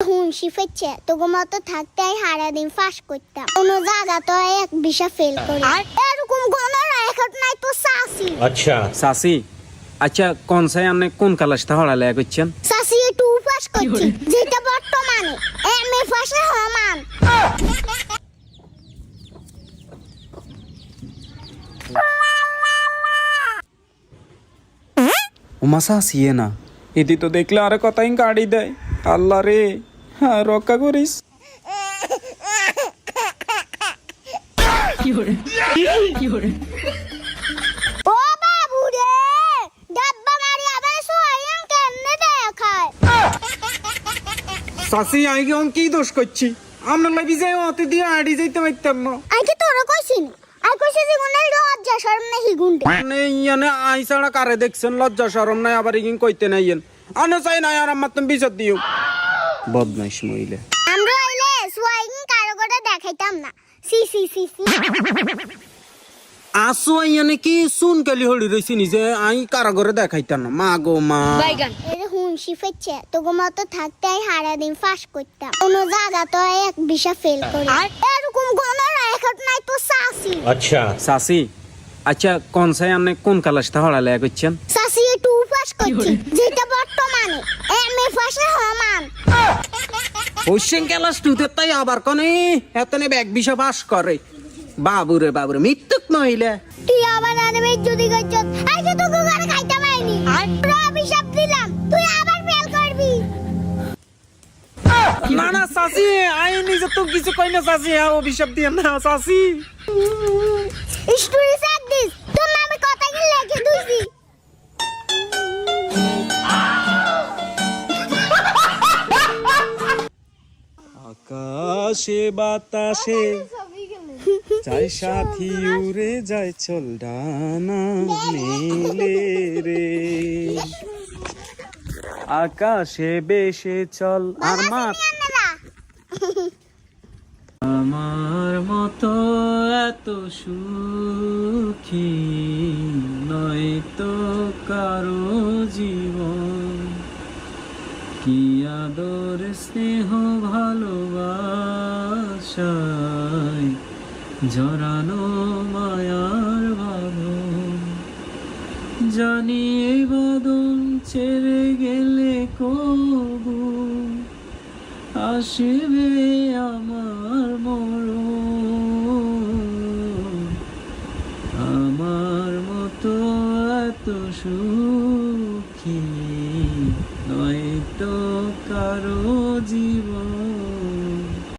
হুঁশি ফেচ্ছে তোকে মতো থাকতে হারা দিন ফাঁস করতাম কোনো জায়গা তো এক বিষা ফেল করি আর এরকম কোনো রেকর্ড নাই তো সাসি अच्छा সাসি আচ্ছা কোন সাই আপনি কোন ক্লাসটা পড়ালেখা করছেন? সাসি একটু ফাঁস করছি যেটা বর্তমানে এমএ ফাঁসে সমান ওমা সাসি না এদি তো দেখলে আরে কথাই গাড়ি দেয়। আল্লাহ রে, হ্যাঁ রক্ষা করিস। ও বাবু রে ডাব্বা মারি আবার সোয়াইন কেমনে দেখায় সাসি আই কি দোষ করছি? আমরা লাগি যাই অতি দিয়ে আড়ি যাইতে পারতাম না। আগে তোরা কইছিস আর কইছিস যে কোন লজ্জা শরম নাহি গুন্ডে মানে ইয়ানে আই ছাড়া কারে দেখছেন লজ্জা শরম নাই আবার ইগিন কইতে নাই এন আনে চাই না আর আমার তুমি বিচার দিও বদমাইশ মহিলা। আমরা আইলে সোয়াইন কারো করে দেখাইতাম না সি সি সি সি আসো ইয়ানে কি শুন কালি হড়ি রইছি নিজে আই কারাগরে দেখাইতাম না মা গো মা। এর হুঁশি ফেচ্ছে তোকে মতো থাকতে হারা দিন ফাঁস করতাম কোনো জায়গা তো এক বিষা ফেল করি আর এরকম কোনো রেকর্ড নাই তো সাসি अच्छा সাসি আচ্ছা কোন সাই আপনি কোন ক্লাসটা পড়ালেখা করছেন? সাসি একটু ফাঁস করছি যেটা বর্তমানে এমএ ফাঁসে সমান হোসেন ক্লাস টুতে তাই আবার কোনে এতনে ব্যাগ বিষা পাস করে। বাবুরে বাবুরে মৃত্যুক মহিলা। তুই আবার আনবে যদি গচ্ছত আগে তো গুগারে খাইতে পাইনি আর অভিশাপ দিলাম তুই আবার ফেল করবি না না সাসি আই নিজে তো কিছু কই না সাসি হ্যাঁ অভিশাপ দিয়ে না সাসি। স্টোরি সাথ দিস তোর নামে কথা কি লিখে দিছি আকাশে বাতাসে যায় সাথী উড়ে যায় চল ডানা মেলে রে আকাশে বেশে চল আর মাত আমার মতো এত সুখী নয় তো কারো জীবন কি আদর স্নেহ ভালোবাসায় জড়ানো মায়ার বাঁধন জানি এই বাঁধন ছেড়ে গেলে কবু আসবে আমার মরণ আমার মতো এত সুখী নয় তো কারো